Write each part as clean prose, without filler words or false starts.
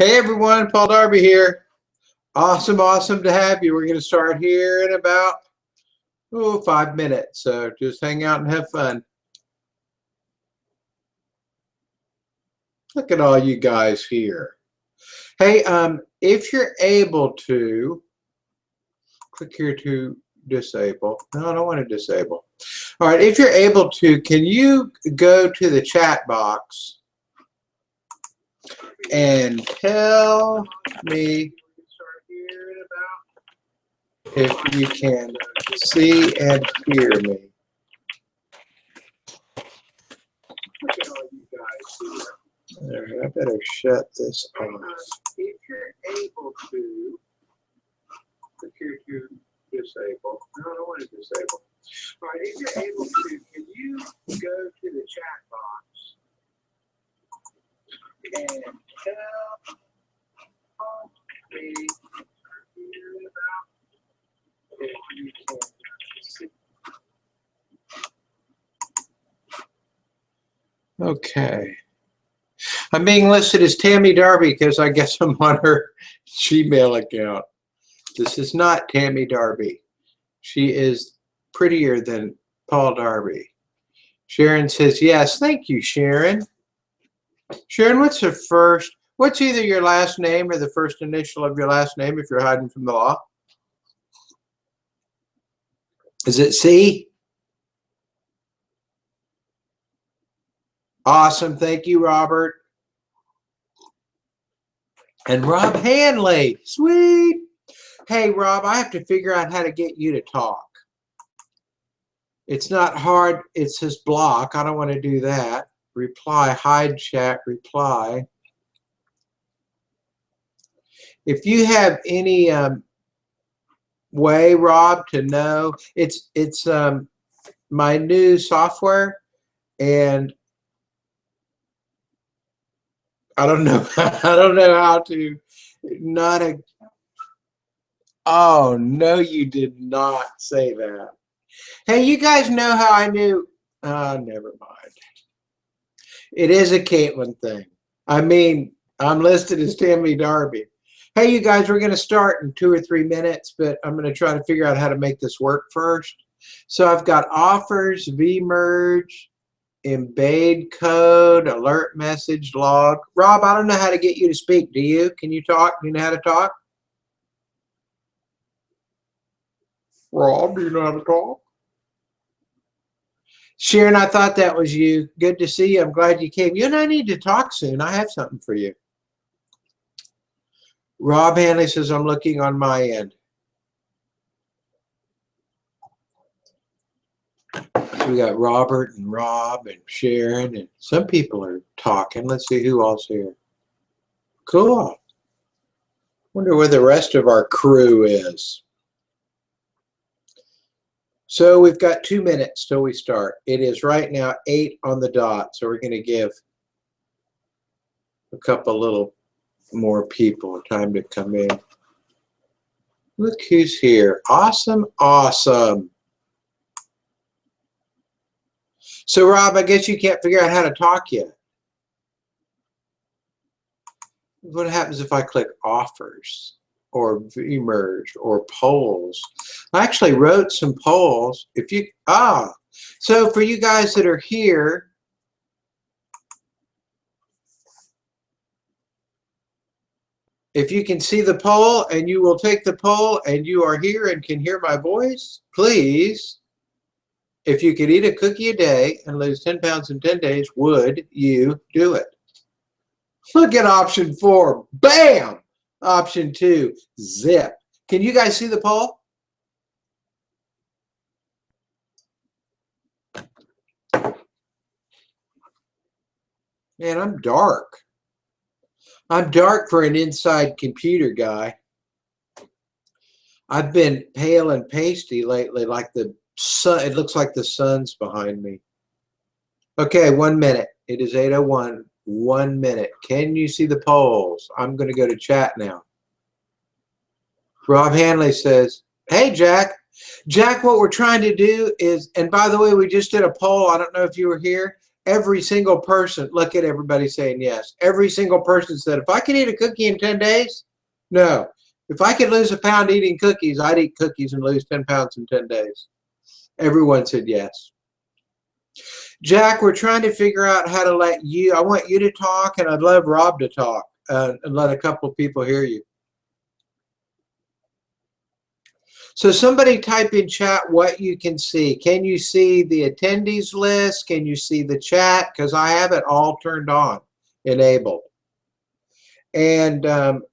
Hey everyone, Paul Darby here. Awesome to have you. We're going to start here in about 5 minutes. So just hang out and have fun. Look at all you guys here. Hey, if you're able to, click here to disable. No, I don't want to disable. All right, if you're able to, can you go to the chat box and tell me if you can see and hear me. All right, I better shut this off. If you're able to, click here to disable. No, I don't want to disable. All right, if you're able to, can you go to the chat box and tell me if you can see. Okay. I'm being listed as Tammy Darby because I guess I'm on her Gmail account. This is not Tammy Darby. She is prettier than Paul Darby. Sharon says, yes, thank you, Sharon. Sharon, what's either your last name or the first initial of your last name if you're hiding from the law? Is it C? Awesome, thank you, Robert. And Rob Hanley, sweet. Hey, Rob, I have to figure out how to get you to talk. It's not hard. It says block. I don't want to do that. Reply, hide chat, reply. If you have any way, Rob, to know, it's my new software, and I don't know. I don't know how to not a. Oh no, you did not say that. Hey, you guys know how I knew? Never mind. It is a Caitlin thing. I mean, I'm listed as Tammy Darby. Hey, you guys, we're going to start in 2 or 3 minutes, but I'm going to try to figure out how to make this work first. So I've got offers, vmerge, embed code, alert message, log. Rob, I don't know how to get you to speak. Do you? Can you talk? Do you know how to talk? Rob, do you know how to talk? Sharon, I thought that was you. Good to see you. I'm glad you came. You and I need to talk soon. I have something for you. Rob Hanley says, I'm looking on my end. So we got Robert and Rob and Sharon, and some people are talking. Let's see who else here. Cool. Wonder where the rest of our crew is. So we've got 2 minutes till we start. It is right now 8 on the dot, so we're going to give a couple little more people time to come in. Look who's here. Awesome. So Rob, I guess you can't figure out how to talk yet. What happens if I click offers or vmerge or polls? I actually wrote some polls. If you so for you guys that are here, if you can see the poll and you will take the poll and you are here and can hear my voice, please, if you could eat a cookie a day and lose 10 pounds in 10 days, would you do it? Look at option 4. Bam! Option 2, zip. Can you guys see the poll? Man, I'm dark. I'm dark for an inside computer guy. I've been pale and pasty lately, like the sun. It looks like the sun's behind me. Okay, 1 minute. It is 8:01. 1 minute. Can you see the polls? I'm going to go to chat now. Rob Hanley says, hey, Jack. Jack, what we're trying to do is, and by the way, we just did a poll. I don't know if you were here. every single person, look at everybody saying yes. Every single person said, if I could eat a cookie in 10 days, no. If I could lose a pound eating cookies, I'd eat cookies and lose 10 pounds in 10 days. Everyone said yes. Jack, we're trying to figure out how to let you, I want you to talk, and I'd love Rob to talk and let a couple people hear you. So somebody type in chat what you can see. Can you see the attendees list? Can you see the chat? Because I have it all turned on, enabled. And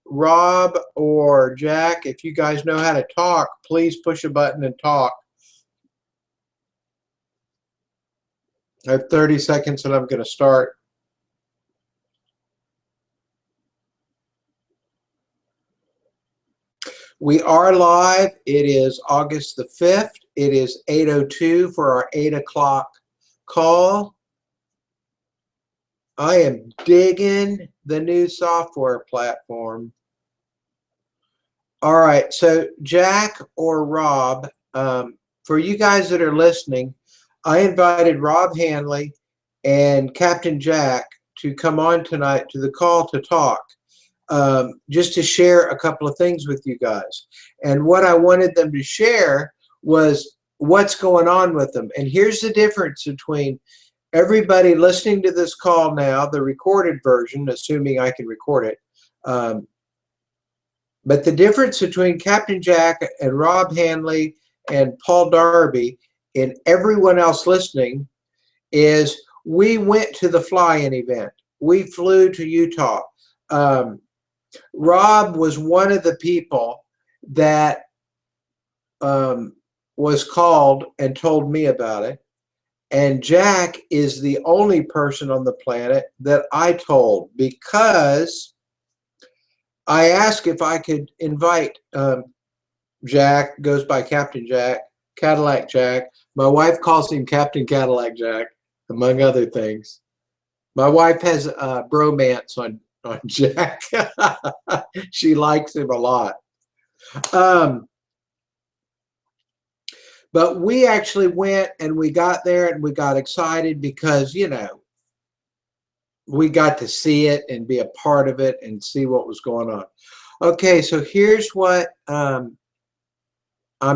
Rob or Jack, if you guys know how to talk, please push a button and talk. I have 30 seconds and I'm going to start. We are live. It is August the 5th. It is 8:02 for our 8 o'clock call. I am digging the new software platform. All right, so Jack or Rob, for you guys that are listening, I invited Rob Hanley and Captain Jack to come on tonight to the call to talk, just to share a couple of things with you guys. And what I wanted them to share was what's going on with them. And here's the difference between everybody listening to this call now, the recorded version, assuming I can record it. But the difference between Captain Jack and Rob Hanley and Paul Darby and everyone else listening is we went to the fly-in event. We flew to Utah. Rob was one of the people that was called and told me about it. And Jack is the only person on the planet that I told, because I asked if I could invite Jack, goes by Captain Jack, Cadillac Jack. My wife calls him Captain Cadillac Jack, among other things. My wife has a bromance on Jack. She likes him a lot. But we actually went and we got there and we got excited because, you know, we got to see it and be a part of it and see what was going on. Okay, so here's what I'm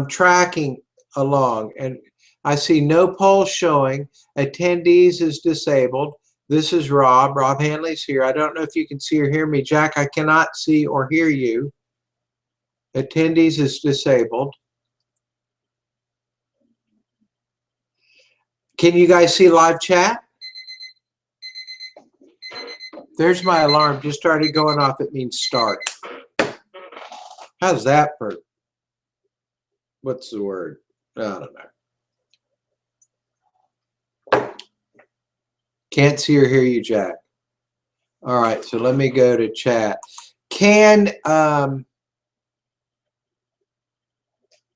tracking along. And I see no poll showing. Attendees is disabled. This is Rob. Rob Hanley's here. I don't know if you can see or hear me. Jack, I cannot see or hear you. Attendees is disabled. Can you guys see live chat? There's my alarm. Just started going off. It means start. How's that for, what's the word? I don't know. Can't see or hear you, Jack. All right, so let me go to chat. Can, oh,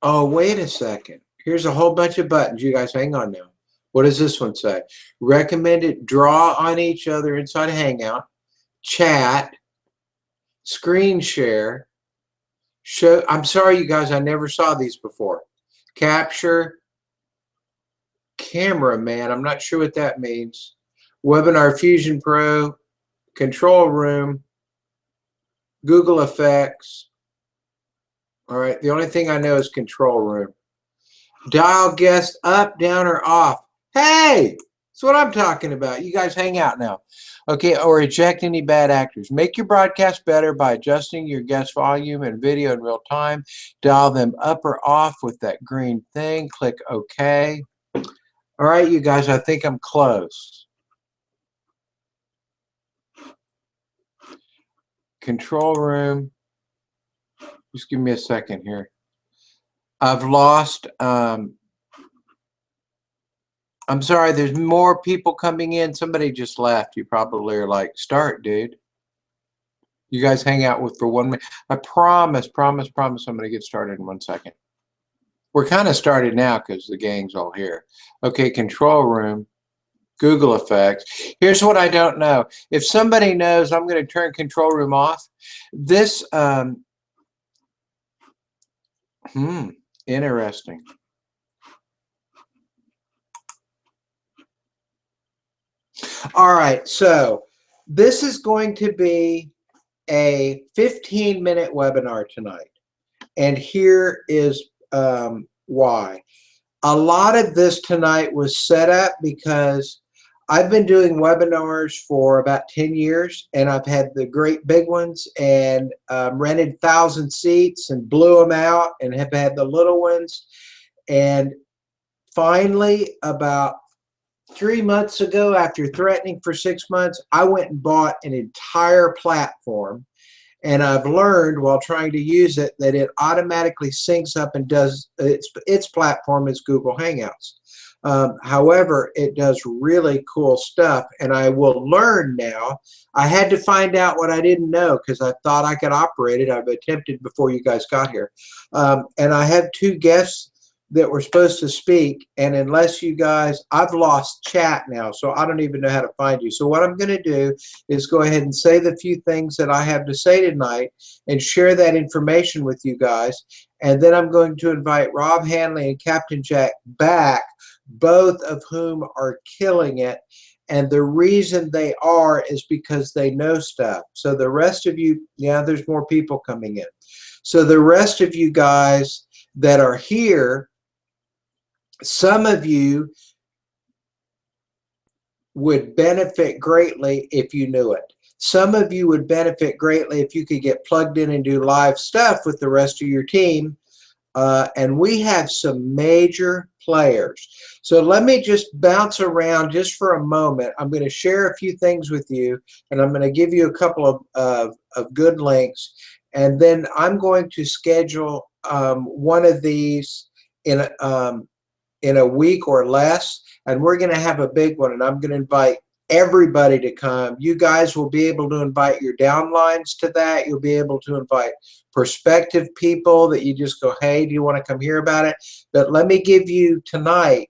wait a second. Here's a whole bunch of buttons. You guys hang on now. What does this one say? Recommended, draw on each other inside a Hangout, chat, screen share, show. I'm sorry, you guys, I never saw these before. Capture, cameraman. I'm not sure what that means. Webinar Fusion Pro, control room, Google Effects. All right, the only thing I know is control room. Dial guest up, down, or off. Hey, that's what I'm talking about. You guys hang out now. Okay, or eject any bad actors. Make your broadcast better by adjusting your guest volume and video in real time. Dial them up or off with that green thing. Click OK. All right, you guys, I think I'm close. Control room. Just give me a second here. I've lost, I'm sorry, there's more people coming in. Somebody just left. You probably are like, start, dude. You guys hang out with for 1 minute. I promise I'm going to get started in 1 second. We're kind of started now because the gang's all here. Okay, control room, Google Effects. Here's what I don't know. If somebody knows, I'm going to turn control room off. This, interesting. All right, so this is going to be a 15-minute webinar tonight. And here is why. A lot of this tonight was set up because I've been doing webinars for about 10 years, and I've had the great big ones and rented 1,000 seats and blew them out, and have had the little ones. And finally, about 3 months ago, after threatening for 6 months, I went and bought an entire platform. And I've learned while trying to use it that it automatically syncs up and does its platform is Google Hangouts. However, it does really cool stuff, and I will learn now. I had to find out what I didn't know because I thought I could operate it. I've attempted before you guys got here. And I have 2 guests that were supposed to speak, and unless you guys, I've lost chat now, so I don't even know how to find you. So what I'm going to do is go ahead and say the few things that I have to say tonight and share that information with you guys, and then I'm going to invite Rob Hanley and Captain Jack back, both of whom are killing it, and the reason they are is because they know stuff. So the rest of you, yeah, there's more people coming in. So the rest of you guys that are here, some of you would benefit greatly if you knew it. Some of you would benefit greatly if you could get plugged in and do live stuff with the rest of your team. And we have some major players. So let me just bounce around just for a moment. I'm going to share a few things with you, and I'm going to give you a couple of good links. And then I'm going to schedule one of these in a week or less, and we're going to have a big one, and I'm going to invite everybody to come. You guys will be able to invite your downlines to that. You'll be able to invite prospective people that you just go, hey, do you want to come hear about it? But let me give you tonight,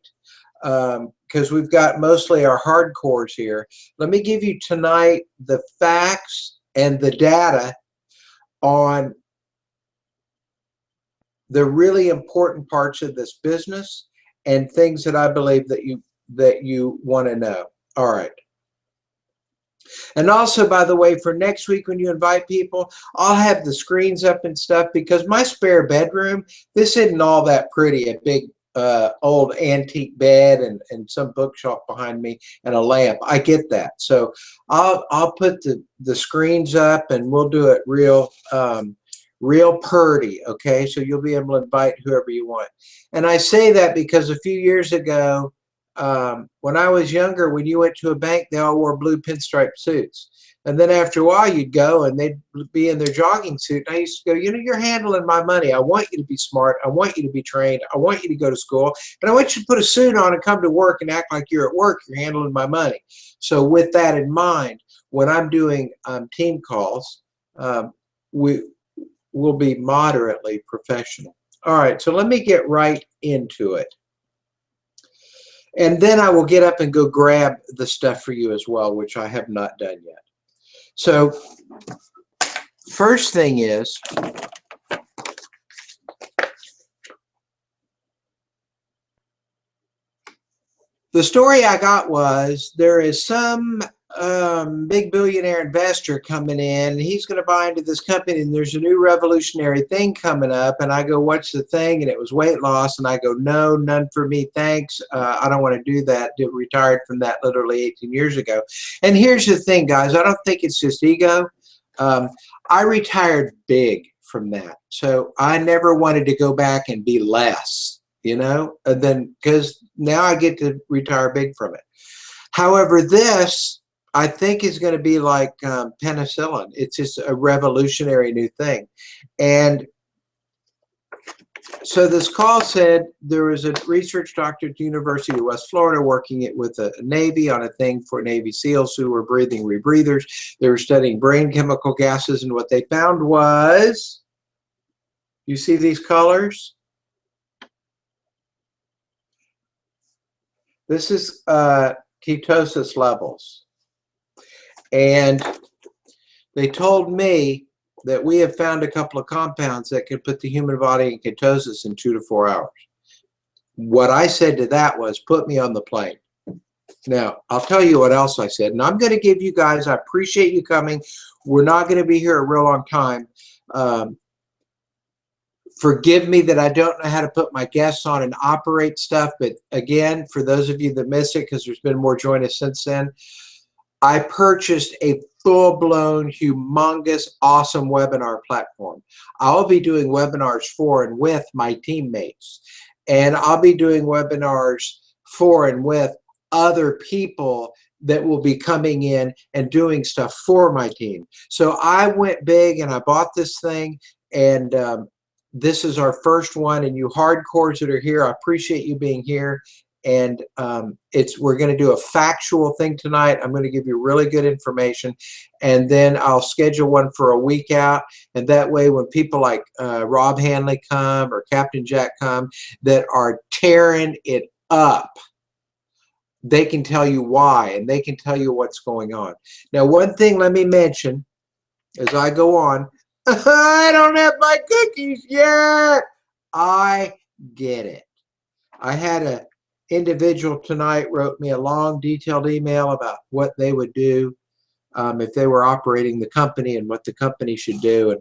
because we've got mostly our hardcores here, let me give you tonight the facts and the data on the really important parts of this business and things that I believe that you want to know. All right. And also, by the way, for next week when you invite people, I'll have the screens up and stuff, because my spare bedroom, this isn't all that pretty. A big old antique bed and some bookshelf behind me and a lamp. I get that. So I'll put the screens up, and we'll do it real purdy, okay? So you'll be able to invite whoever you want. And I say that because a few years ago, when I was younger, when you went to a bank, they all wore blue pinstripe suits. And then after a while, you'd go and they'd be in their jogging suit. And I used to go, you know, you're handling my money. I want you to be smart. I want you to be trained. I want you to go to school. And I want you to put a suit on and come to work and act like you're at work. You're handling my money. So with that in mind, when I'm doing team calls, we will be moderately professional. All right, so let me get right into it. And then I will get up and go grab the stuff for you as well, which I have not done yet. So first thing is, the story I got was there is some big billionaire investor coming in. He's going to buy into this company, and there's a new revolutionary thing coming up. And I go, what's the thing? And it was weight loss. And I go, no, none for me, thanks. I don't want to do that. Retired from that literally 18 years ago. And here's the thing, guys. I don't think it's just ego. I retired big from that. So I never wanted to go back and be less, you know, and then because now I get to retire big from it. However, this I think is going to be like penicillin. It's just a revolutionary new thing. And so this call said there was a research doctor at the University of West Florida working it with the Navy on a thing for Navy SEALs who were breathing rebreathers. They were studying brain chemical gases, and what they found was, you see these colors? This is ketosis levels. And they told me that we have found a couple of compounds that can put the human body in ketosis in 2 to 4 hours. What I said to that was, put me on the plane. Now, I'll tell you what else I said, and I'm going to give you guys, I appreciate you coming. We're not going to be here a real long time. Forgive me that I don't know how to put my guests on and operate stuff, but again, for those of you that miss it, because there's been more join us since then, I purchased a full-blown, humongous, awesome webinar platform. I'll be doing webinars for and with my teammates, and I'll be doing webinars for and with other people that will be coming in and doing stuff for my team. So I went big and I bought this thing, and this is our first one. And you hardcores that are here, I appreciate you being here. And we're going to do a factual thing tonight. I'm going to give you really good information, and then I'll schedule one for a week out. And that way, when people like Rob Hanley come or Captain Jack come that are tearing it up, they can tell you why, and they can tell you what's going on. Now, one thing let me mention as I go on, I don't have my cookies yet. I get it. I had a individual tonight wrote me a long, detailed email about what they would do if they were operating the company and what the company should do.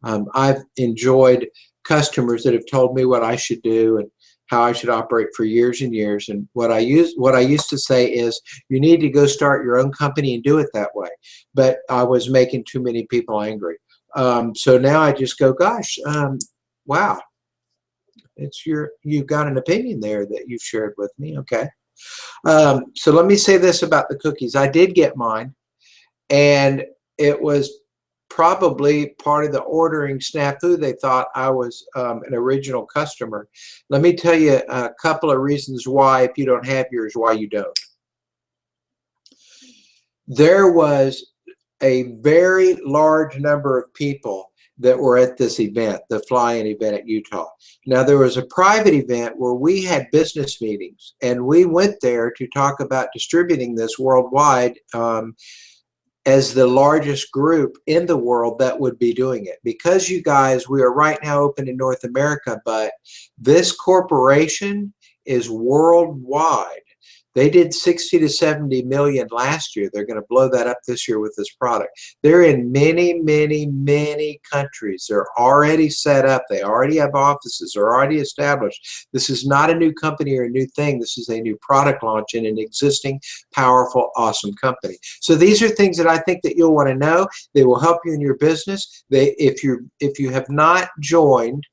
And I've enjoyed customers that have told me what I should do and how I should operate for years and years. And what I used to say is, you need to go start your own company and do it that way. But I was making too many people angry. So now I just go, gosh, wow. You've got an opinion there that you've shared with me. Okay. So let me say this about the cookies. I did get mine, and it was probably part of the ordering snafu. They thought I was an original customer. Let me tell you a couple of reasons why, if you don't have yours, why you don't. There was a very large number of people that were at this event, the fly-in event at Utah. Now, there was a private event where we had business meetings, and we went there to talk about distributing this worldwide as the largest group in the world that would be doing it. Because you guys, we are right now open in North America, but this corporation is worldwide. They did 60 to 70 million last year. They're going to blow that up this year with this product. They're in many, many, many countries. They're already set up. They already have offices. They're already established. This is not a new company or a new thing. This is a new product launch in an existing, powerful, awesome company. So these are things that I think that you'll want to know. They will help you in your business. If you have not joined,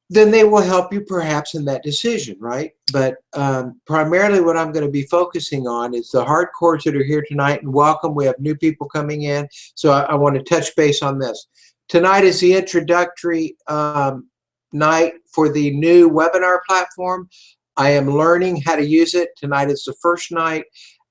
then they will help you perhaps in that decision, right? But primarily what I'm going to be focusing on is the hardcores that are here tonight, and welcome. We have new people coming in, so I want to touch base on this. Tonight is the introductory night for the new webinar platform. I am learning how to use it. Tonight is the first night.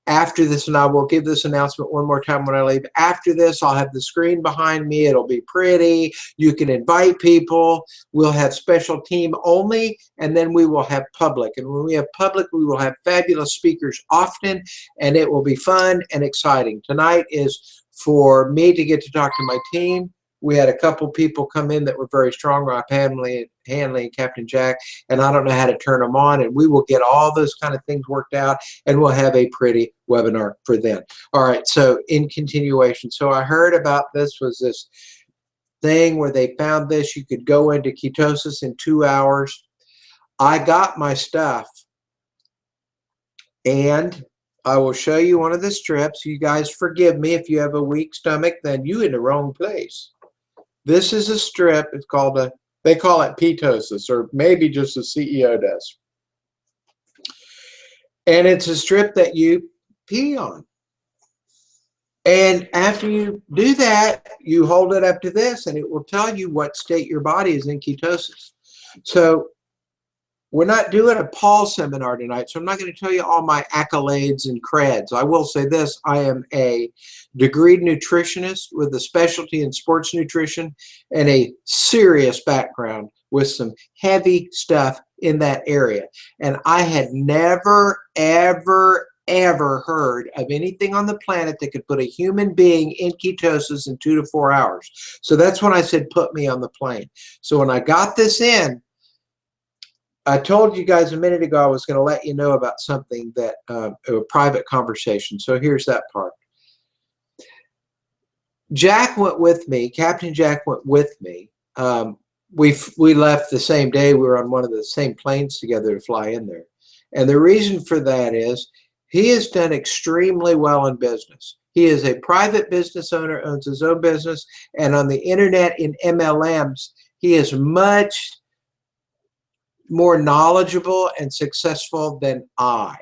After this, and I will give this announcement one more time when I leave, after this, I'll have the screen behind me. It'll be pretty. You can invite people. We'll have special team only, and then we will have public. And when we have public, we will have fabulous speakers often, and it will be fun and exciting. Tonight is for me to get to talk to my team. We had a couple people come in that were very strong, Rob Hanley and Captain Jack, and I don't know how to turn them on, and we will get all those kind of things worked out, and we'll have a pretty webinar for them. All right, so in continuation, so I heard about this thing where they found this. You could go into ketosis in 2 hours. I got my stuff, and I will show you one of the strips. You guys forgive me if you have a weak stomach, then you in the wrong place. This is a strip. It's called they call it ketosis, or maybe just the CEO does. And it's a strip that you pee on. And after you do that, you hold it up to this, and it will tell you what state your body is in ketosis. So we're not doing a Paul seminar tonight, so I'm not going to tell you all my accolades and creds. I will say this: I am a degreed nutritionist with a specialty in sports nutrition and a serious background with some heavy stuff in that area. And I had never, ever, ever heard of anything on the planet that could put a human being in ketosis in 2 to 4 hours. So that's when I said, put me on the plane. So when I got this in, I told you guys a minute ago I was going to let you know about something that a private conversation. So here's that part. Jack went with me. Captain Jack went with me. We left the same day. We were on one of the same planes together to fly in there. And the reason for that is he has done extremely well in business. He is a private business owner, owns his own business, and on the internet in MLMs, he is much more knowledgeable and successful than I.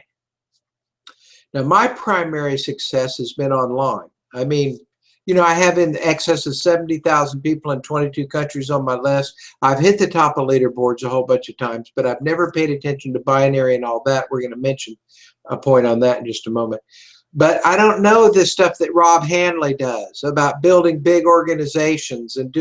Now, my primary success has been online. I mean, you know, I have in excess of 70,000 people in 22 countries on my list. I've hit the top of leaderboards a whole bunch of times, but I've never paid attention to binary and all that. We're going to mention a point on that in just a moment. But I don't know the stuff that Rob Hanley does about building big organizations and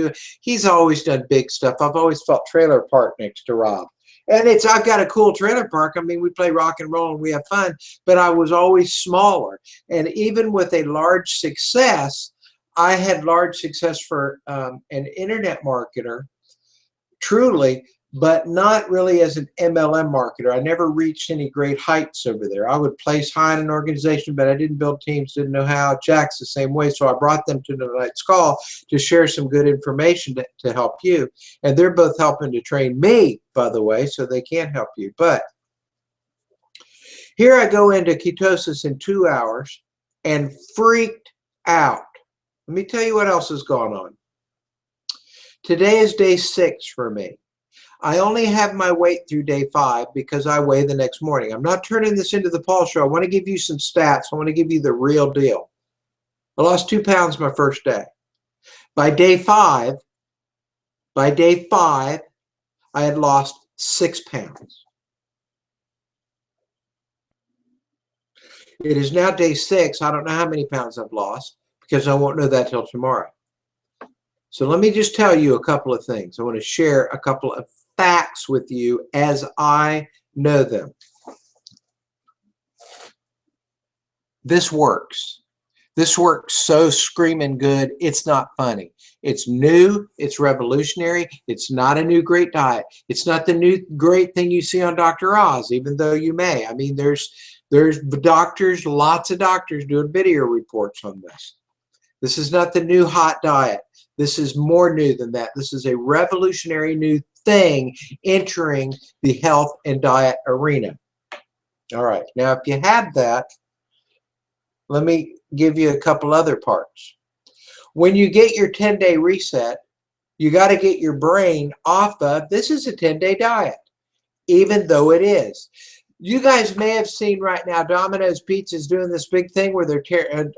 he's always done big stuff. I've always felt trailer park next to Rob. And I've got a cool trailer park. I mean, we play rock and roll and we have fun, but I was always smaller. And even with a large success, I had large success for an internet marketer, truly, but not really as an MLM marketer. I never reached any great heights over there. I would place high in an organization, but I didn't build teams, didn't know how. Jack's the same way. So I brought them to tonight's call to share some good information to help you. And they're both helping to train me, by the way, so they can help you. But here I go into ketosis in 2 hours and freaked out. Let me tell you what else has gone on. Today is day 6 for me. I only have my weight through day 5 because I weigh the next morning. I'm not turning this into the Paul show. I want to give you some stats. I want to give you the real deal. I lost 2 pounds my first day. By day 5, I had lost 6 pounds. It is now day 6. I don't know how many pounds I've lost because I won't know that till tomorrow. So let me just tell you a couple of things. I want to share a couple of facts with you as I know them. This works. This works so screaming good, it's not funny. It's new, it's revolutionary, it's not a new great diet. It's not the new great thing you see on Dr. Oz, even though you may. I mean, there's doctors, lots of doctors doing video reports on this. This is not the new hot diet. This is more new than that. This is a revolutionary new thing entering the health and diet arena. All right, now if you had that, let me give you a couple other parts. When you get your 10-day reset, you got to get your brain off of, this is a 10-day diet, even though it is. You guys may have seen right now, Domino's Pizza is doing this big thing where they're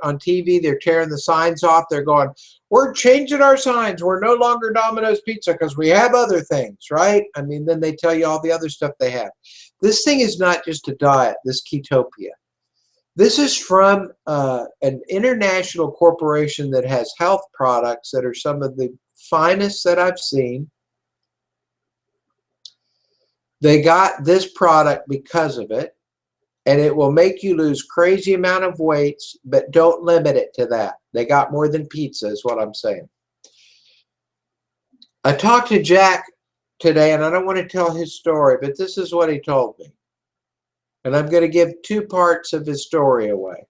on TV, they're tearing the signs off. They're going, we're changing our signs. We're no longer Domino's Pizza because we have other things, right? I mean, then they tell you all the other stuff they have. This thing is not just a diet, this Ketopia. This is from an international corporation that has health products that are some of the finest that I've seen. They got this product because of it, and it will make you lose crazy amount of weights, but don't limit it to that. They got more than pizza is what I'm saying. I talked to Jack today, and I don't want to tell his story, but this is what he told me. And I'm going to give 2 parts of his story away.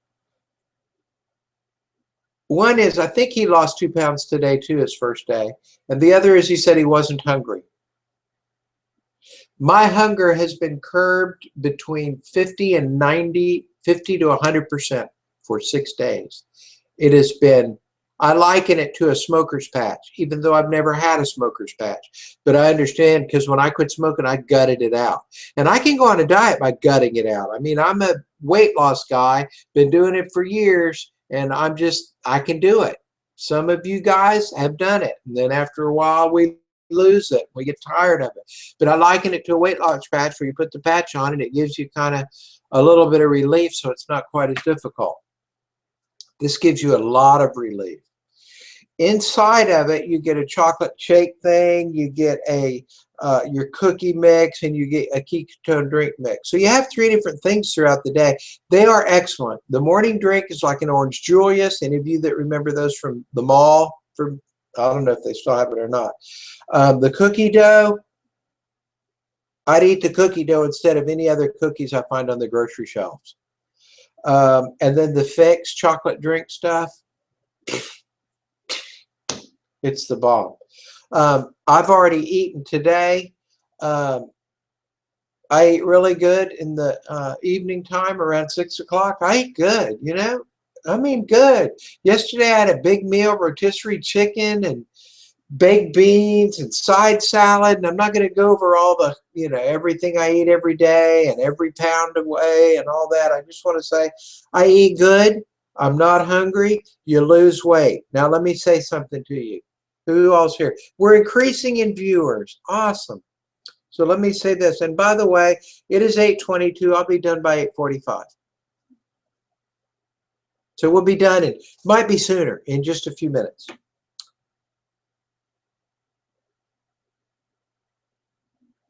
One is, I think he lost 2 pounds today too, his first day. And the other is he said he wasn't hungry. My hunger has been curbed between 50 and 90, 50 to 100% for 6 days. It has been, I liken it to a smoker's patch, even though I've never had a smoker's patch. But I understand because when I quit smoking, I gutted it out. And I can go on a diet by gutting it out. I mean, I'm a weight loss guy, been doing it for years, and I can do it. Some of you guys have done it. And then after a while, we lose it. We get tired of it. But I liken it to a weight loss patch where you put the patch on and it gives you kind of a little bit of relief, so it's not quite as difficult. This gives you a lot of relief. Inside of it, you get a chocolate shake thing, you get your cookie mix, and you get a ketone drink mix. So you have 3 different things throughout the day. They are excellent. The morning drink is like an orange Julius. Any of you that remember those from the mall, I don't know if they still have it or not. The cookie dough, I'd eat the cookie dough instead of any other cookies I find on the grocery shelves. And then the fix chocolate drink stuff, it's the bomb. I've already eaten today. Um, I ate really good in the evening time around 6 o'clock. I ate good, you know. I mean, good. Yesterday I had a big meal, rotisserie chicken and baked beans and side salad. And I'm not going to go over all the, you know, everything I eat every day and every pound away and all that. I just want to say I eat good. I'm not hungry. You lose weight. Now, let me say something to you. Who else here? We're increasing in viewers. Awesome. So let me say this. And by the way, it is 8:22. I'll be done by 8:45. So we'll be done. It might be sooner, in just a few minutes.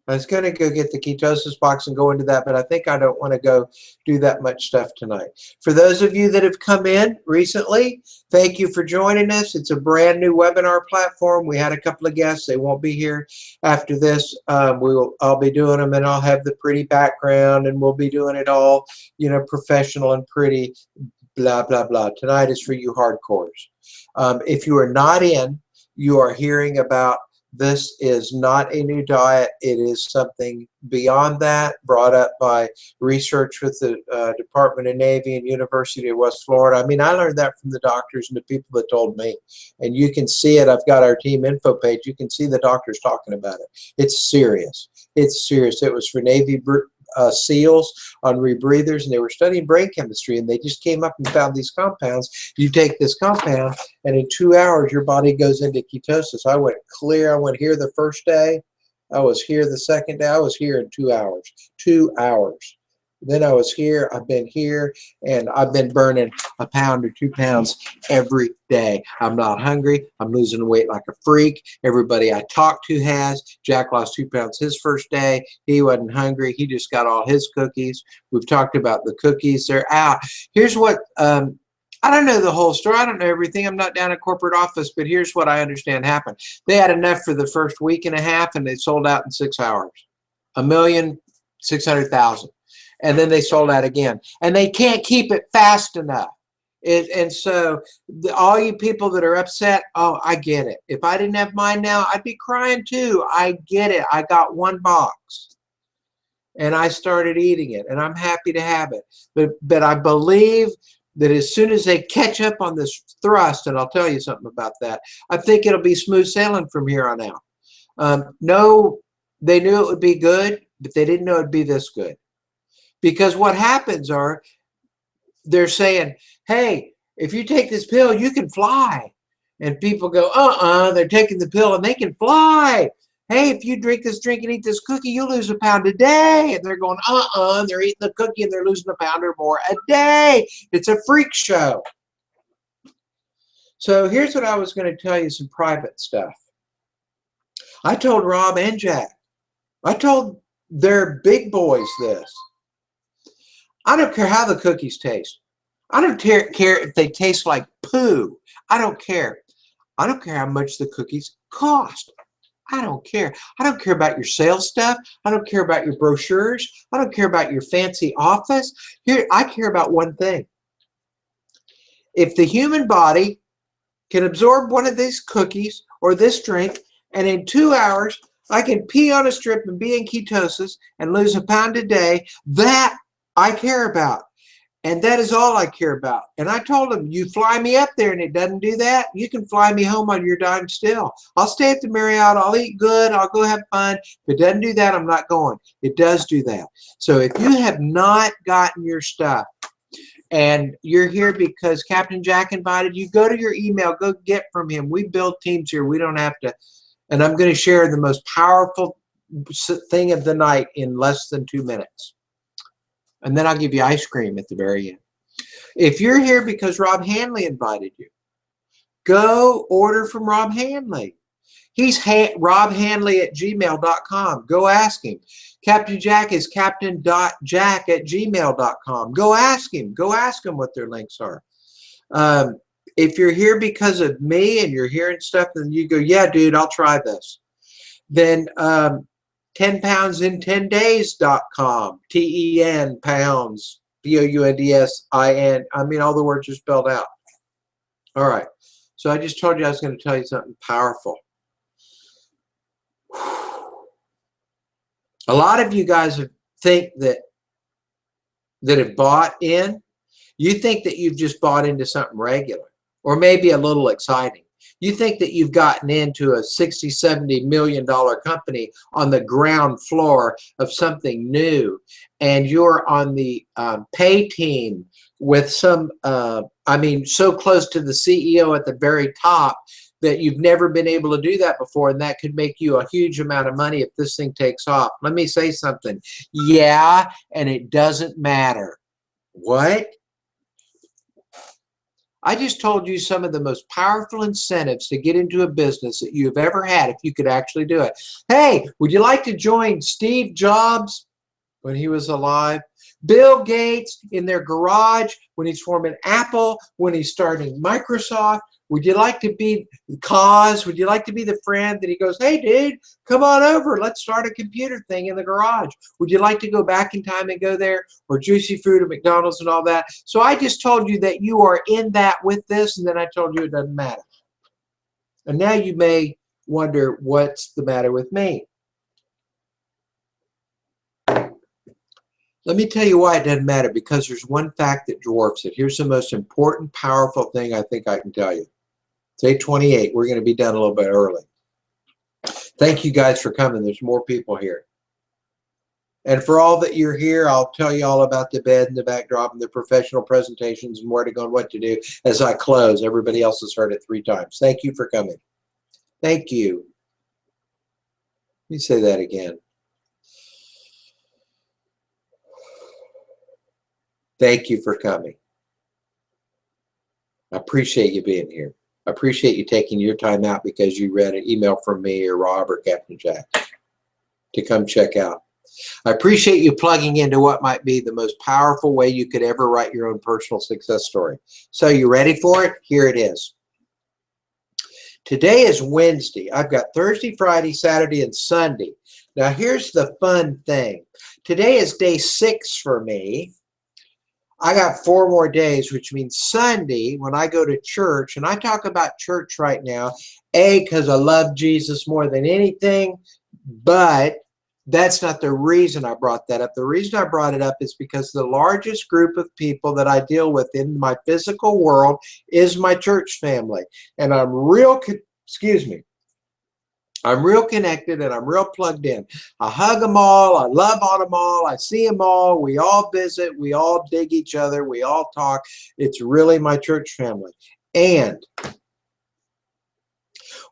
I was going to go get the ketosis box and go into that, but I think I don't want to go do that much stuff tonight. For those of you that have come in recently, thank you for joining us. It's a brand new webinar platform. We had a couple of guests. They won't be here after this. I'll be doing them, and I'll have the pretty background, and we'll be doing it all, you know, professional and pretty, blah, blah, blah. Tonight is for you hardcores. If you are not in, you are hearing about this is not a new diet. It is something beyond that, brought up by research with the Department of Navy and University of West Florida. I mean, I learned that from the doctors and the people that told me. And you can see it. I've got our team info page. You can see the doctors talking about it. It's serious. It's serious. It was for Navy SEALs on rebreathers, and they were studying brain chemistry, and they just came up and found these compounds. You take this compound, and in 2 hours, your body goes into ketosis. I went clear. I went here the first day. I was here the second day. I was here in 2 hours. 2 hours. Then I was here. I've been here, and I've been burning a pound or 2 pounds every day. I'm not hungry. I'm losing weight like a freak. Everybody I talk to has. Jack lost 2 pounds his first day. He wasn't hungry. He just got all his cookies. We've talked about the cookies. They're out. Here's what, I don't know the whole story. I don't know everything. I'm not down at corporate office, but here's what I understand happened. They had enough for the first week and a half, and they sold out in 6 hours. 1,600,000. And then they sold out again. And they can't keep it fast enough. And so all you people that are upset, oh, I get it. If I didn't have mine now, I'd be crying too. I get it. I got 1 box. And I started eating it. And I'm happy to have it. But I believe that as soon as they catch up on this thrust, and I'll tell you something about that, I think it'll be smooth sailing from here on out. No, they knew it would be good, but they didn't know it'd be this good. Because what happens are they're saying, hey, if you take this pill, you can fly. And people go, they're taking the pill and they can fly. Hey, if you drink this drink and eat this cookie, you'll lose a pound a day. And they're going, they're eating the cookie and they're losing a pound or more a day. It's a freak show. So here's what I was going to tell you, some private stuff. I told Rob and Jack, I told their big boys this. I don't care how the cookies taste. I don't care if they taste like poo. I don't care. I don't care how much the cookies cost. I don't care. I don't care about your sales stuff. I don't care about your brochures. I don't care about your fancy office. Here, I care about one thing. If the human body can absorb one of these cookies or this drink, and in 2 hours, I can pee on a strip and be in ketosis and lose a pound a day, that I care about. And that is all I care about. And I told him, you fly me up there and it doesn't do that, you can fly me home on your dime still. I'll stay at the Marriott. I'll eat good. I'll go have fun. If it doesn't do that, I'm not going. It does do that. So if you have not gotten your stuff and you're here because Captain Jack invited you, go to your email. Go get from him. We build teams here. We don't have to. And I'm going to share the most powerful thing of the night in less than 2 minutes. And then I'll give you ice cream at the very end. If you're here because Rob Hanley invited you, go order from Rob Hanley. He's robhanley@gmail.com. Go ask him. Captain Jack is captain.jack@gmail.com. Go ask him. Go ask him what their links are. If you're here because of me and you're hearing stuff and you go, yeah, dude, I'll try this. Then 10 pounds in 10 days.com. TEN pounds. POUNDSIN. I mean, all the words are spelled out. All right. So I just told you I was going to tell you something powerful. A lot of you guys think that have bought in. You think that you've just bought into something regular or maybe a little exciting. You think that you've gotten into a $60, $70 million company on the ground floor of something new, and you're on the pay team with some, I mean, so close to the CEO at the very top that you've never been able to do that before, and that could make you a huge amount of money if this thing takes off. Let me say something. Yeah, and it doesn't matter. What? I just told you some of the most powerful incentives to get into a business that you've ever had if you could actually do it. Hey, would you like to join Steve Jobs when he was alive? Bill Gates in their garage when he's forming Apple, when he's starting Microsoft? Would you like to be Cause? Would you like to be the friend that he goes, hey, dude, come on over. Let's start a computer thing in the garage. Would you like to go back in time and go there? Or Juicy Fruit at McDonald's and all that? So I just told you that you are in that with this, and then I told you it doesn't matter. And now you may wonder what's the matter with me. Let me tell you why it doesn't matter, because there's one fact that dwarfs it. Here's the most important, powerful thing I think I can tell you. It's 8:28. We're going to be done a little bit early. Thank you guys for coming. There's more people here. And for all that you're here, I'll tell you all about the bed and the backdrop and the professional presentations and where to go and what to do as I close. Everybody else has heard it 3 times. Thank you for coming. Thank you. Let me say that again. Thank you for coming. I appreciate you being here. I appreciate you taking your time out because you read an email from me or Rob or Captain Jack to come check out. I appreciate you plugging into what might be the most powerful way you could ever write your own personal success story. So you ready for it? Here it is. Today is Wednesday. I've got Thursday, Friday, Saturday, and Sunday. Now here's the fun thing. Today is day 6 for me. I got 4 more days, which means Sunday when I go to church, and I talk about church right now, because I love Jesus more than anything, but that's not the reason I brought that up. The reason I brought it up is because the largest group of people that I deal with in my physical world is my church family. And I'm real connected and I'm real plugged in. I hug them all. I love on them all. I see them all. We all visit. We all dig each other. We all talk. It's really my church family. And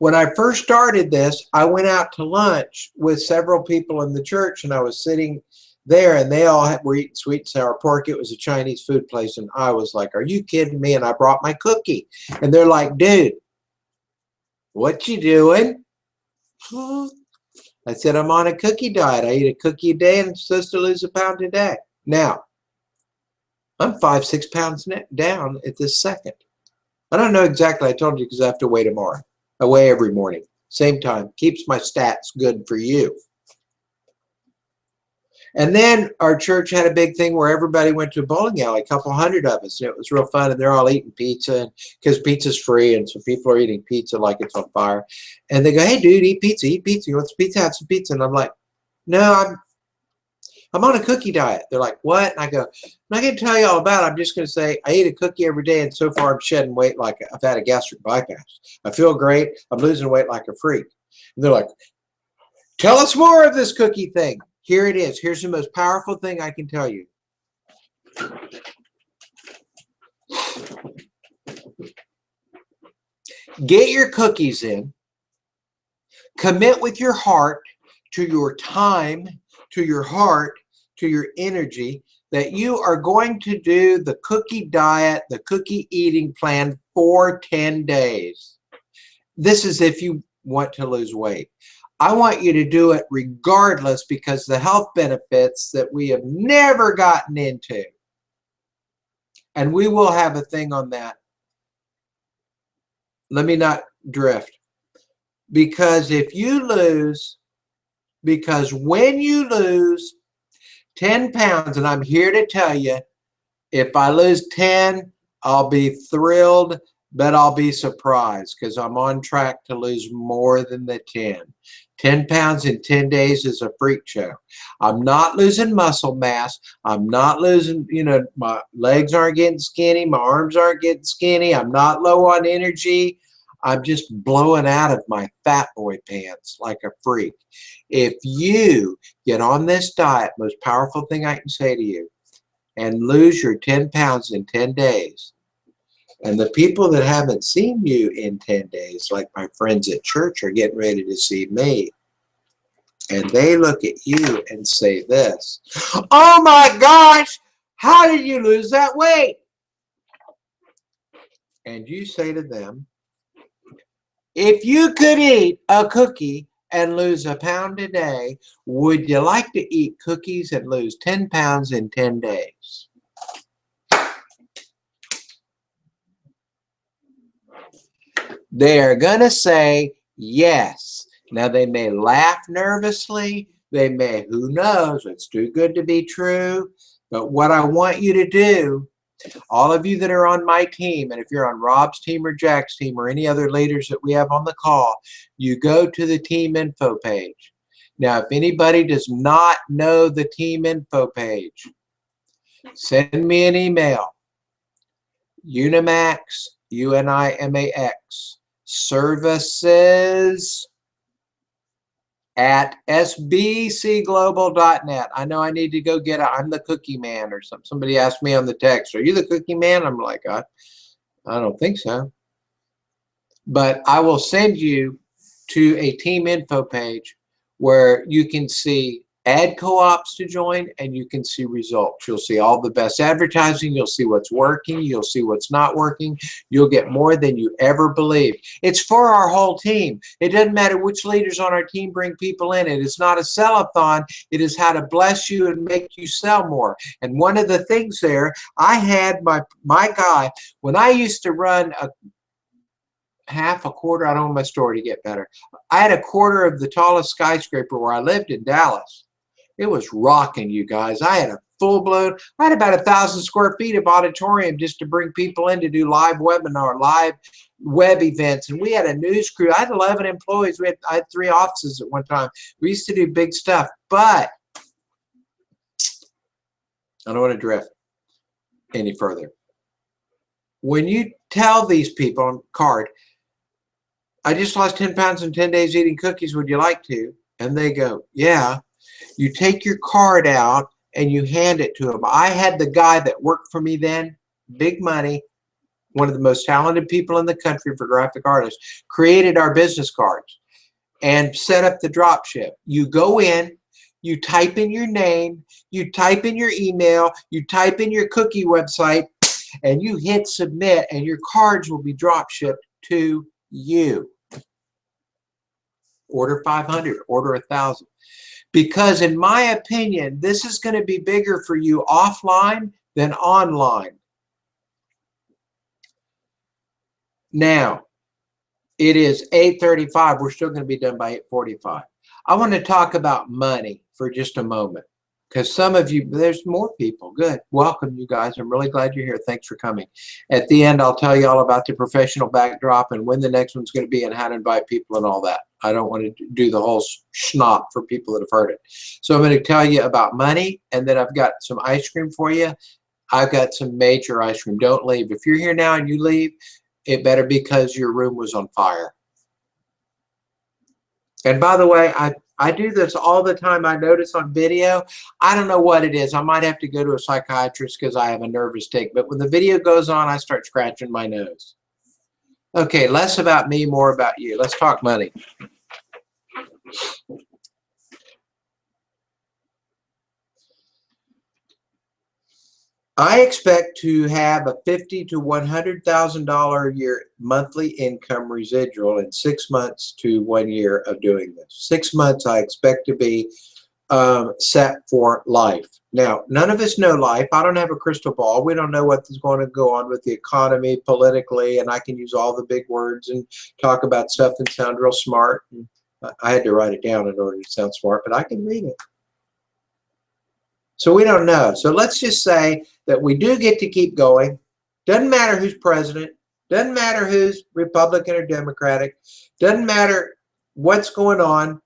when I first started this, I went out to lunch with several people in the church, and I was sitting there, and they all were eating sweet and sour pork. It was a Chinese food place, and I was like, are you kidding me? And I brought my cookie. And they're like, dude, what you doing? I said, I'm on a cookie diet. I eat a cookie a day, and I'm supposed to lose a pound a day. Now, I'm 5-6 pounds down at this second. I don't know exactly. I told you because I have to weigh tomorrow. I weigh every morning, same time. Keeps my stats good for you. And then our church had a big thing where everybody went to a bowling alley, a couple hundred of us. And it was real fun, and they're all eating pizza because pizza's free, and so people are eating pizza like it's on fire. And they go, hey, dude, eat pizza, eat pizza. You want some pizza? Have some pizza. And I'm like, no, I'm on a cookie diet. They're like, what? And I go, I'm not going to tell you all about it. I'm just going to say I eat a cookie every day, and so far I'm shedding weight like I've had a gastric bypass. I feel great. I'm losing weight like a freak. And they're like, tell us more of this cookie thing. Here it is. Here's the most powerful thing I can tell you. Get your cookies in. Commit with your heart to your time, to your heart, to your energy, that you are going to do the cookie diet, the cookie eating plan for 10 days. This is if you want to lose weight. I want you to do it regardless, because the health benefits that we have never gotten into, and we will have a thing on that. Let me not drift. Because if you lose Because when you lose 10 pounds, and I'm here to tell you, if I lose 10, I'll be thrilled, but I'll be surprised because I'm on track to lose more than the 10. 10 pounds in 10 days is a freak show. I'm not losing muscle mass. I'm not losing, my legs aren't getting skinny. My arms aren't getting skinny. I'm not low on energy. I'm just blowing out of my fat boy pants like a freak. If you get on this diet, most powerful thing I can say to you, and lose your 10 pounds in 10 days, and the people that haven't seen you in 10 days, like my friends at church, are getting ready to see me. And they look at you and say this, "Oh my gosh, how did you lose that weight?" And you say to them, "If you could eat a cookie and lose a pound a day, would you like to eat cookies and lose 10 pounds in 10 days? They are going to say yes. Now, they may laugh nervously. They may, who knows, it's too good to be true. But what I want you to do, all of you that are on my team, and if you're on Rob's team or Jack's team or any other leaders that we have on the call, you go to the team info page. Now, if anybody does not know the team info page, send me an email. Unimax, UNIMAX, services at sbcglobal.net. I know I need to go get I'm the cookie man or something. Somebody asked me on the text, "Are you the cookie man?" I'm like, I don't think so. But I will send you to a team info page where you can see ad co-ops to join, and you can see results. You'll see all the best advertising. You'll see what's working. You'll see what's not working. You'll get more than you ever believed. It's for our whole team. It doesn't matter which leaders on our team bring people in. It is not a sell-a-thon. It is how to bless you and make you sell more. And one of the things there, I had my guy, when I used to run a quarter, I don't want my story to get better. I had a quarter of the tallest skyscraper where I lived in Dallas. It was rocking, you guys. I had a full-blown, I had about 1,000 square feet of auditorium just to bring people in to do live webinar, live web events. And we had a news crew. I had 11 employees. I had 3 offices at one time. We used to do big stuff. But I don't want to drift any further. When you tell these people on card, "I just lost 10 pounds in 10 days eating cookies. Would you like to?" And they go, "Yeah." You take your card out and you hand it to them. I had the guy that worked for me then, big money, one of the most talented people in the country for graphic artists, created our business cards and set up the drop ship. You go in, you type in your name, you type in your email, you type in your cookie website, and you hit submit, and your cards will be drop shipped to you. Order 500, order 1,000. Because in my opinion, this is going to be bigger for you offline than online. Now, it is 8:35. We're still going to be done by 8:45. I want to talk about money for just a moment. Because some of you, there's more people. Good. Welcome, you guys. I'm really glad you're here. Thanks for coming. At the end, I'll tell you all about the professional backdrop and when the next one's going to be and how to invite people and all that. I don't want to do the whole schnopp for people that have heard it. So I'm going to tell you about money, and then I've got some ice cream for you. I've got some major ice cream. Don't leave. If you're here now and you leave, it better be because your room was on fire. And by the way, I do this all the time. I notice on video, I don't know what it is. I might have to go to a psychiatrist because I have a nervous tick. But when the video goes on, I start scratching my nose. Okay, less about me, more about you. Let's talk money. I expect to have a $50,000 to $100,000 a year monthly income residual in 6 months to 1 year of doing this. 6 months, I expect to be set for life. Now, none of us know life. I don't have a crystal ball. We don't know what is going to go on with the economy politically, and I can use all the big words and talk about stuff and sound real smart. I had to write it down in order to sound smart, but I can read it. So we don't know. So let's just say that we do get to keep going. Doesn't matter who's president. Doesn't matter who's Republican or Democratic. Doesn't matter what's going on.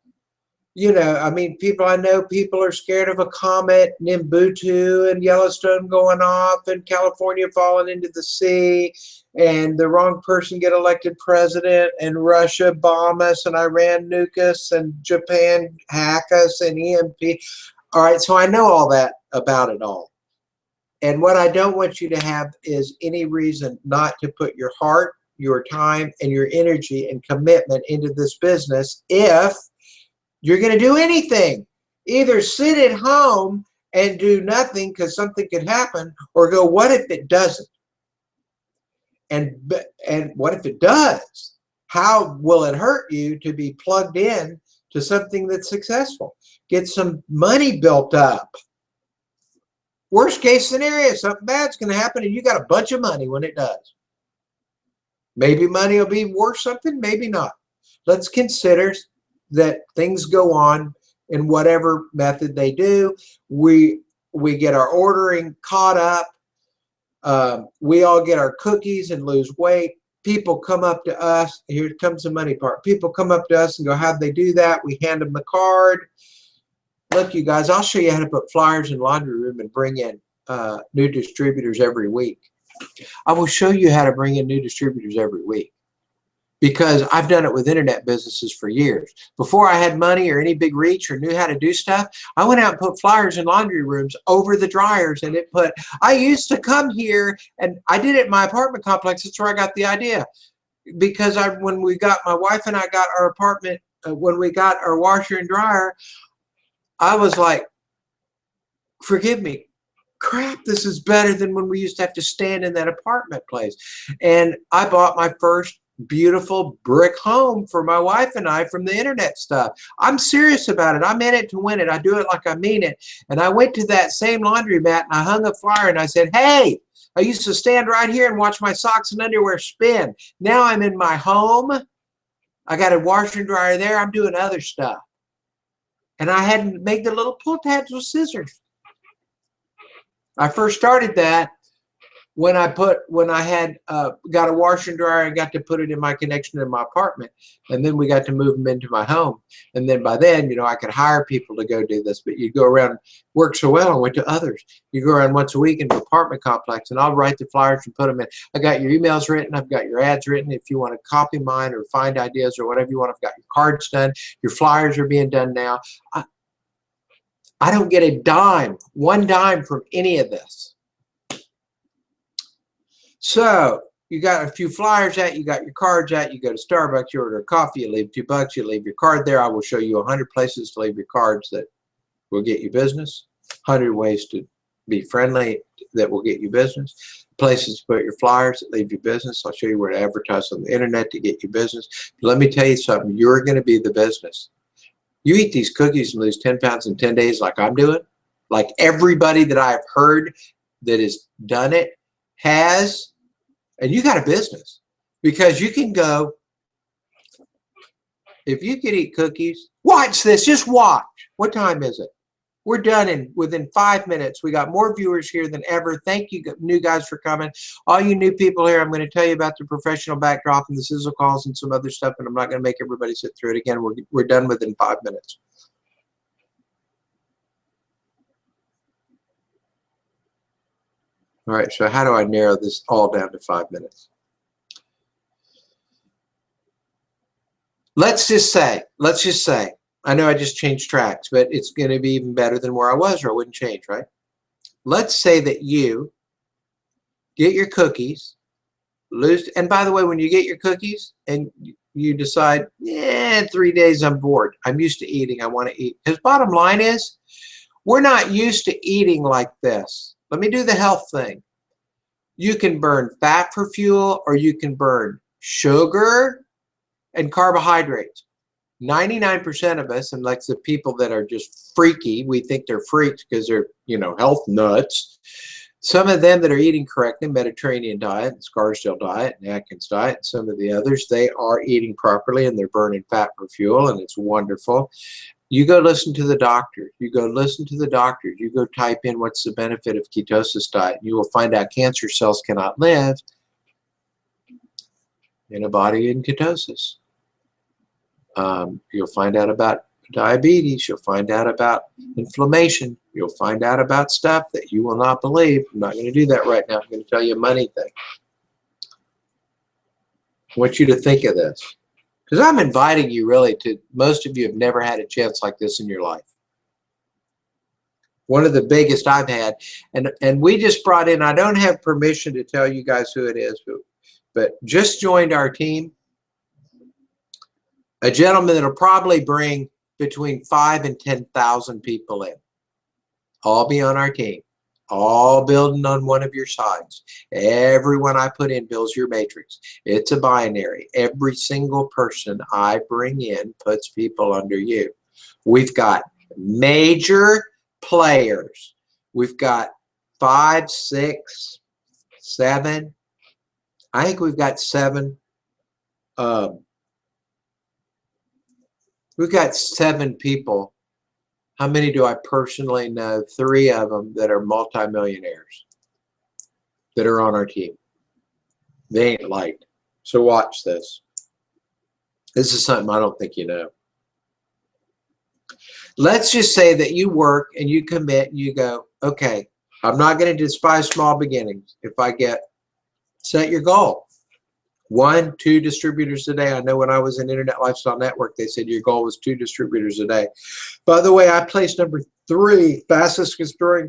You know, I mean, I know people are scared of a comet, Nimbus and Yellowstone going off and California falling into the sea and the wrong person get elected president and Russia bomb us and Iran nuke us and Japan hack us and EMP. All right, so I know all that about it all. And what I don't want you to have is any reason not to put your heart, your time, and your energy and commitment into this business if you're going to do anything. Either sit at home and do nothing because something could happen, or go, what if it doesn't? And what if it does? How will it hurt you to be plugged in to something that's successful? Get some money built up. Worst case scenario, something bad's going to happen and you got a bunch of money when it does. Maybe money will be worth something, maybe not. Let's consider that things go on in whatever method they do. We get our ordering caught up. We all get our cookies and lose weight. People come up to us. Here comes the money part. People come up to us and go, how'd they do that? We hand them the card. Look, you guys, I'll show you how to put flyers in laundry room and bring in new distributors every week. I will show you how to bring in new distributors every week because I've done it with internet businesses for years. Before I had money or any big reach or knew how to do stuff, I went out and put flyers in laundry rooms over the dryers, and I used to come here, and I did it in my apartment complex. That's where I got the idea. Because when my wife and I got our apartment, when we got our washer and dryer, I was like, forgive me, crap, this is better than when we used to have to stand in that apartment place. And I bought my first beautiful brick home for my wife and I from the internet stuff. I'm serious about it. I'm in it to win it. I do it like I mean it. And I went to that same laundromat and I hung a flyer and I said, hey, I used to stand right here and watch my socks and underwear spin. Now I'm in my home. I got a washer and dryer there. I'm doing other stuff. And I hadn't made the little pull tabs with scissors. I first started that when I had got a washer and dryer and got to put it in my connection in my apartment. And then we got to move them into my home. And then by then, you know, I could hire people to go do this, but you go around, work so well, I went to others. You go around once a week in the apartment complex and I'll write the flyers and put them in. I got your emails written. I've got your ads written. If you want to copy mine or find ideas or whatever you want, I've got your cards done. Your flyers are being done now. I don't get a dime, one dime from any of this. So you got a few flyers out, you got your cards out, you go to Starbucks, you order a coffee, you leave $2, you leave your card there. I will show you 100 places to leave your cards that will get you business, 100 ways to be friendly that will get you business, places to put your flyers that leave you business. I'll show you where to advertise on the internet to get you business. But let me tell you something, you're going to be the business. You eat these cookies and lose 10 pounds in 10 days like I'm doing, like everybody that I've heard that has done it has, and you got a business. Because you can go, if you could eat cookies, watch this, just watch. What time is it? We're done within 5 minutes. We got more viewers here than ever. Thank you, new guys, for coming. All you new people here, I'm going to tell you about the professional backdrop and the sizzle calls and some other stuff, and I'm not going to make everybody sit through it again. We're done within 5 minutes. All right, so how do I narrow this all down to 5 minutes? Let's just say, I know I just changed tracks, but it's going to be even better than where I was, or I wouldn't change, right? Let's say that you get your cookies, and by the way, when you get your cookies and you decide, yeah, 3 days I'm bored, I'm used to eating, I want to eat. Because bottom line is, we're not used to eating like this. Let me do the health thing. You can burn fat for fuel, or you can burn sugar and carbohydrates. 99% of us, and like the people that are just freaky, we think they're freaks because they're, you know, health nuts. Some of them that are eating correctly, Mediterranean diet, Scarsdale diet, and Atkins diet, and some of the others, they are eating properly and they're burning fat for fuel, and it's wonderful. You go listen to the doctor. You go listen to the doctor. You go type in what's the benefit of ketosis diet. You will find out cancer cells cannot live in a body in ketosis. You'll find out about diabetes. You'll find out about inflammation. You'll find out about stuff that you will not believe. I'm not going to do that right now. I'm going to tell you a money thing. I want you to think of this, because I'm inviting you really to, most of you have never had a chance like this in your life. One of the biggest I've had, and we just brought in, I don't have permission to tell you guys who it is, but just joined our team, a gentleman that'll probably bring between 5,000 and 10,000 people in, all be on our team, all building on one of your sides. Everyone I put in builds your matrix. It's a binary. Every single person I bring in puts people under you. We've got major players. We've got 5, 6, 7. I think we've got 7. We've got 7 people. How many do I personally know? 3 of them that are multimillionaires that are on our team. They ain't light. So watch this. This is something I don't think you know. Let's just say that you work and you commit and you go, okay, I'm not going to despise small beginnings. If I set your goal. 1, 2 distributors a day. I know when I was in Internet Lifestyle Network, they said your goal was 2 distributors a day. By the way, I placed number 3 fastest growing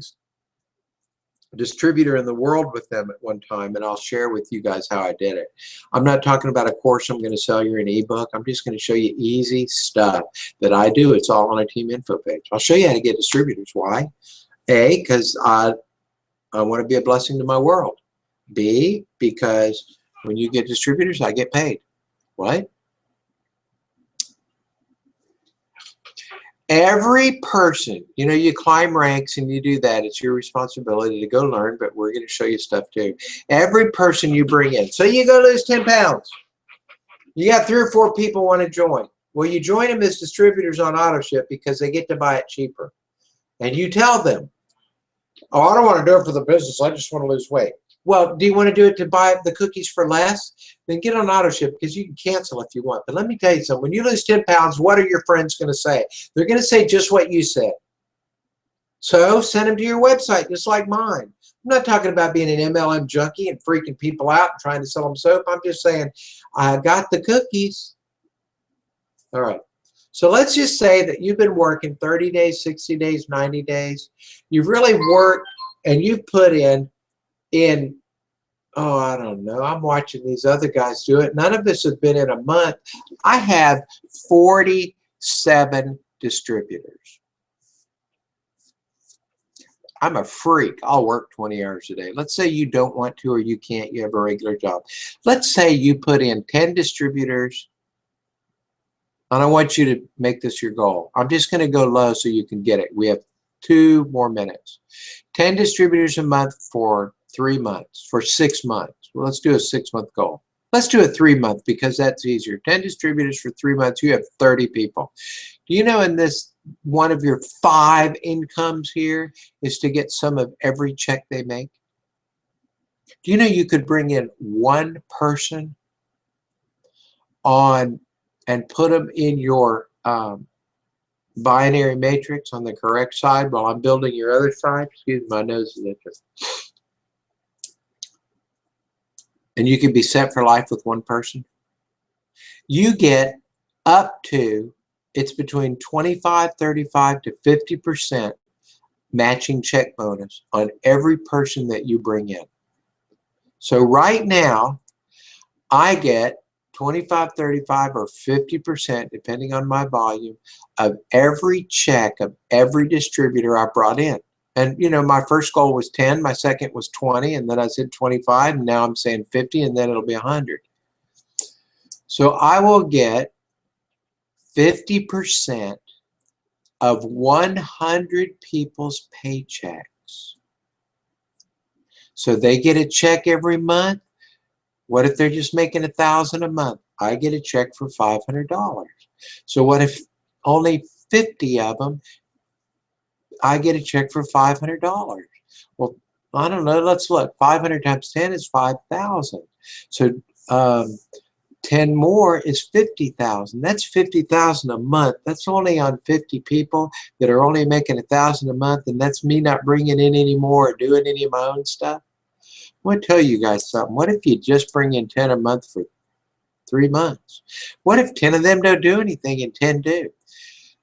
distributor in the world with them at one time, and I'll share with you guys how I did it. I'm not talking about a course I'm going to sell you an ebook. I'm just going to show you easy stuff that I do. It's all on our team info page. I'll show you how to get distributors. Why? A, because I want to be a blessing to my world. B, because when you get distributors, I get paid. Right? Every person, you know, you climb ranks and you do that. It's your responsibility to go learn, but we're going to show you stuff too. Every person you bring in. So you go lose 10 pounds. You got 3 or 4 people want to join. Well, you join them as distributors on auto ship because they get to buy it cheaper. And you tell them, oh, I don't want to do it for the business. I just want to lose weight. Well, do you want to do it to buy the cookies for less? Then get on auto ship because you can cancel if you want. But let me tell you something. When you lose 10 pounds, what are your friends going to say? They're going to say just what you said. So send them to your website just like mine. I'm not talking about being an MLM junkie and freaking people out and trying to sell them soap. I'm just saying I got the cookies. All right. So let's just say that you've been working 30 days, 60 days, 90 days. You've really worked and you've put in, oh, I don't know. I'm watching these other guys do it. None of this has been in a month. I have 47 distributors. I'm a freak. I'll work 20 hours a day. Let's say you don't want to or you can't. You have a regular job. Let's say you put in 10 distributors. And I want you to make this your goal. I'm just going to go low so you can get it. We have 2 more minutes. 10 distributors a month for 3 months, for 6 months. Well, let's do a 6-month goal. Let's do a 3-month because that's easier. 10 distributors for 3 months, you have 30 people. Do you know in this, one of your 5 incomes here is to get some of every check they make? Do you know you could bring in 1 person on and put them in your binary matrix on the correct side while I'm building your other side? Excuse me, my nose is itching. And you can be set for life with 1 person. You get up to, it's between 25, 35 to 50% matching check bonus on every person that you bring in. So right now, I get 25, 35, or 50%, depending on my volume, of every check of every distributor I brought in. And, you know, my first goal was 10, my second was 20, and then I said 25, and now I'm saying 50, and then it'll be 100. So I will get 50% of 100 people's paychecks So they get a check every month. What if they're just making $1,000 a month? I get a check for $500. So what if only 50 of them, I get a check for $500? Well, I don't know. Let's look. 500 times 10 is 5,000. So 10 more is 50,000. That's 50,000 a month. That's only on 50 people that are only making $1,000 a month, and that's me not bringing in any more or doing any of my own stuff. I want to tell you guys something. What if you just bring in 10 a month for 3 months? What if 10 of them don't do anything and 10 do?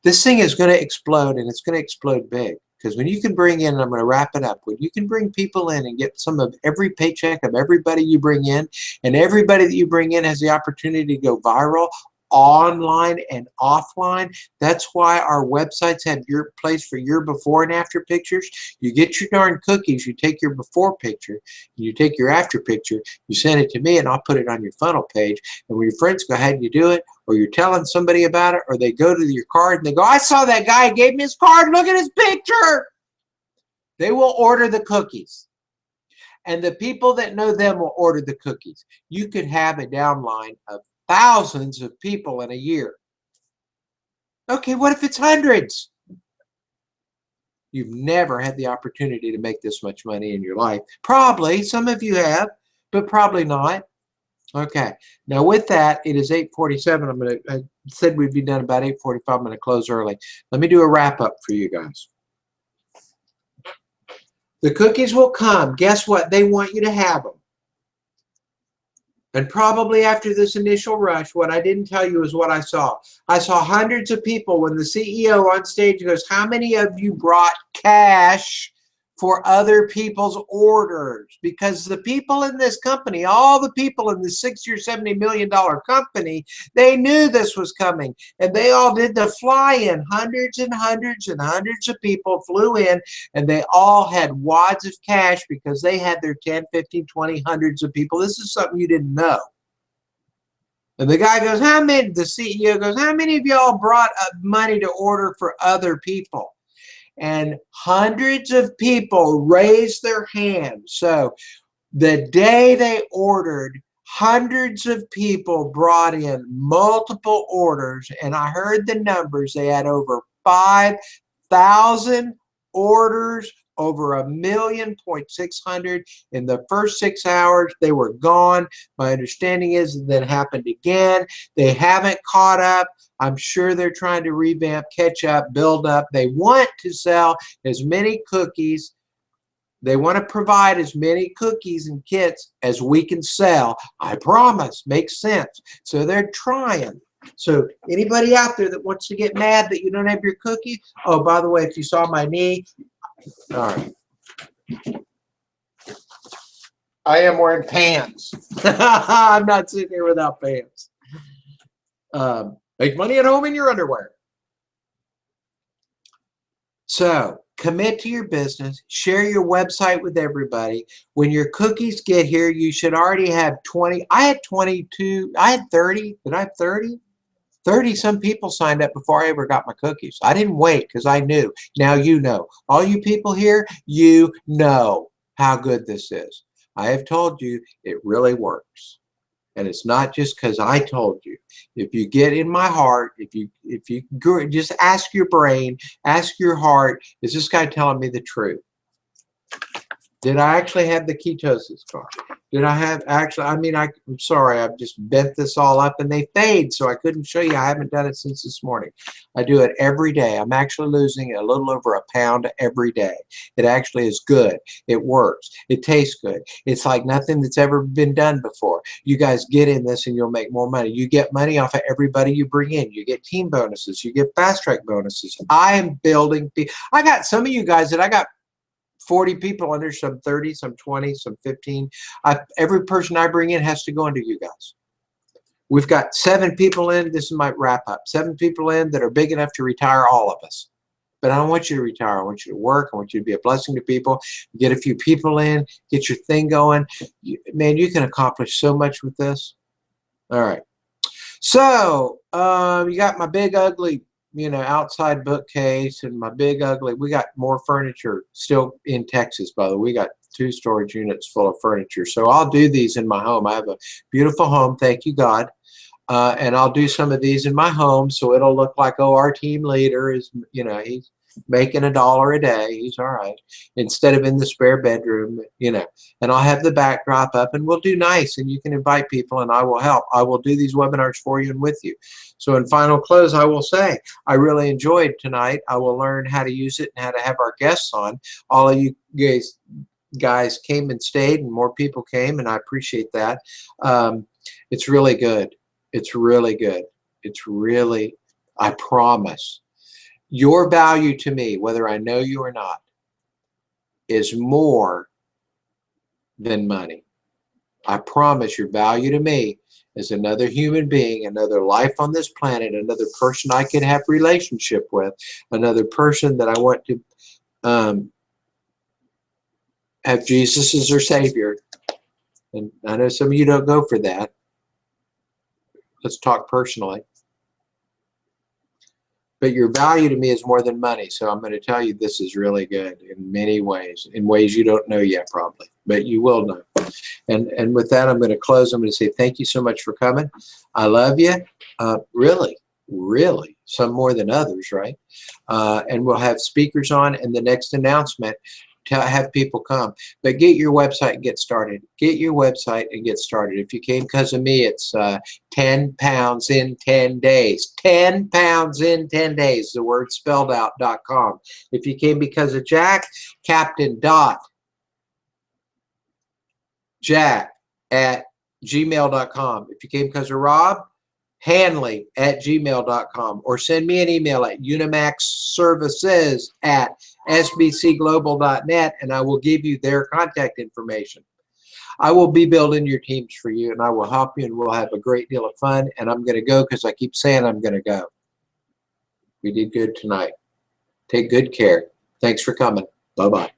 This thing is going to explode, and it's going to explode big. Because when you can bring in, and I'm going to wrap it up, when you can bring people in and get some of every paycheck of everybody you bring in, and everybody that you bring in has the opportunity to go viral online and offline. That's why our websites have your place for your before and after pictures. You get your darn cookies, you take your before picture, you take your after picture, you send it to me, and I'll put it on your funnel page. And when your friends go, how do you do it? Or you're telling somebody about it, or they go to your card and they go, I saw that guy gave me his card, look at his picture. They will order the cookies. And the people that know them will order the cookies. You could have a downline of thousands of people in a year. Okay, what if it's hundreds? You've never had the opportunity to make this much money in your life. Probably, some of you have, but probably not. Okay, now with that, it is 8:47. I said we'd be done about 8:45. I'm going to close early. Let me do a wrap up for you guys. The cookies will come. Guess what? They want you to have them. And probably after this initial rush, what I didn't tell you is what I saw. I saw hundreds of people when the CEO on stage goes, how many of you brought cash for other people's orders? Because the people in this company, all the people in the $60 or $70 million company, they knew this was coming. And they all did the fly-in. Hundreds and hundreds and hundreds of people flew in, and they all had wads of cash because they had their 10, 15, 20, hundreds of people. This is something you didn't know. And the guy goes, how many? The CEO goes, how many of y'all brought money to order for other people? And hundreds of people raised their hands. So the day they ordered, hundreds of people brought in multiple orders, and I heard the numbers. They had over 5,000 orders, over 1,600,000 in the first 6 hours. They were gone. My understanding is that happened again. They haven't caught up. I'm sure they're trying to revamp, catch up, build up. They want to sell as many cookies. They want to provide as many cookies and kits as we can sell. I promise. Makes sense. So they're trying. So anybody out there that wants to get mad that you don't have your cookies? Oh, by the way, if you saw my knee, all right. I am wearing pants. I'm not sitting here without pants. Make money at home in your underwear. So commit to your business. Share your website with everybody. When your cookies get here, you should already have 20. I had 22. I had 30. Did I have 30? 30 some people signed up before I ever got my cookies. I didn't wait because I knew. Now you know. All you people here, you know how good this is. I have told you it really works. And it's not just because I told you. If you get in my heart, if you just ask your brain, ask your heart, is this guy telling me the truth? Did I actually have the ketosis card? Did I have actually, I mean, I'm sorry, I've just bent this all up and they fade, so I couldn't show you. I haven't done it since this morning. I do it every day. I'm actually losing a little over a pound every day. It actually is good. It works. It tastes good. It's like nothing that's ever been done before. You guys get in this and you'll make more money. You get money off of everybody you bring in. You get team bonuses. You get fast track bonuses. I am building. I got some of you guys that I got 40 people under, some 30, some 20, some 15. Every person I bring in has to go under you guys. We've got 7 people in. This is my wrap up. 7 people in that are big enough to retire all of us. But I don't want you to retire. I want you to work. I want you to be a blessing to people. Get a few people in. Get your thing going. Man, you can accomplish so much with this. All right. So you got my big ugly, you know, outside bookcase and my big ugly. We got more furniture still in Texas, by the way. We got 2 storage units full of furniture. So I'll do these in my home. I have a beautiful home, thank you God. And I'll do some of these in my home, so it'll look like, oh, our team leader is, you know, he's making $1 a day. He's all right. Instead of in the spare bedroom, you know, and I'll have the backdrop up, and we'll do nice, and you can invite people, and I will help. I will do these webinars for you and with you. So in final close, I will say, I really enjoyed tonight. I will learn how to use it and how to have our guests on. All of you guys came and stayed, and more people came, and I appreciate that. It's really good. It's really good. It's really, I promise, your value to me, whether I know you or not, is more than money. I promise your value to me is another human being, another life on this planet, another person I can have relationship with, another person that I want to have Jesus as their Savior. And I know some of you don't go for that. Let's talk personally. But your value to me is more than money. So I'm going to tell you this is really good in many ways, in ways you don't know yet probably, but you will know. And with that, I'm going to close. I'm going to say thank you so much for coming. I love you. Really, really, some more than others, right? And we'll have speakers on, and the next announcement to have people come. But get your website and get started. Get your website and get started. If you came because of me, it's 10 pounds in 10 days. 10 pounds in 10 days, the word spelled out.com. If you came because of Jack, captain.jack@gmail.com. If you came because of Rob, Hanley@gmail.com, or send me an email at unimaxservices@sbcglobal.net, and I will give you their contact information. I will be building your teams for you, and I will help you, and we'll have a great deal of fun. And I'm going to go because I keep saying I'm going to go. We did good tonight. Take good care. Thanks for coming. Bye-bye.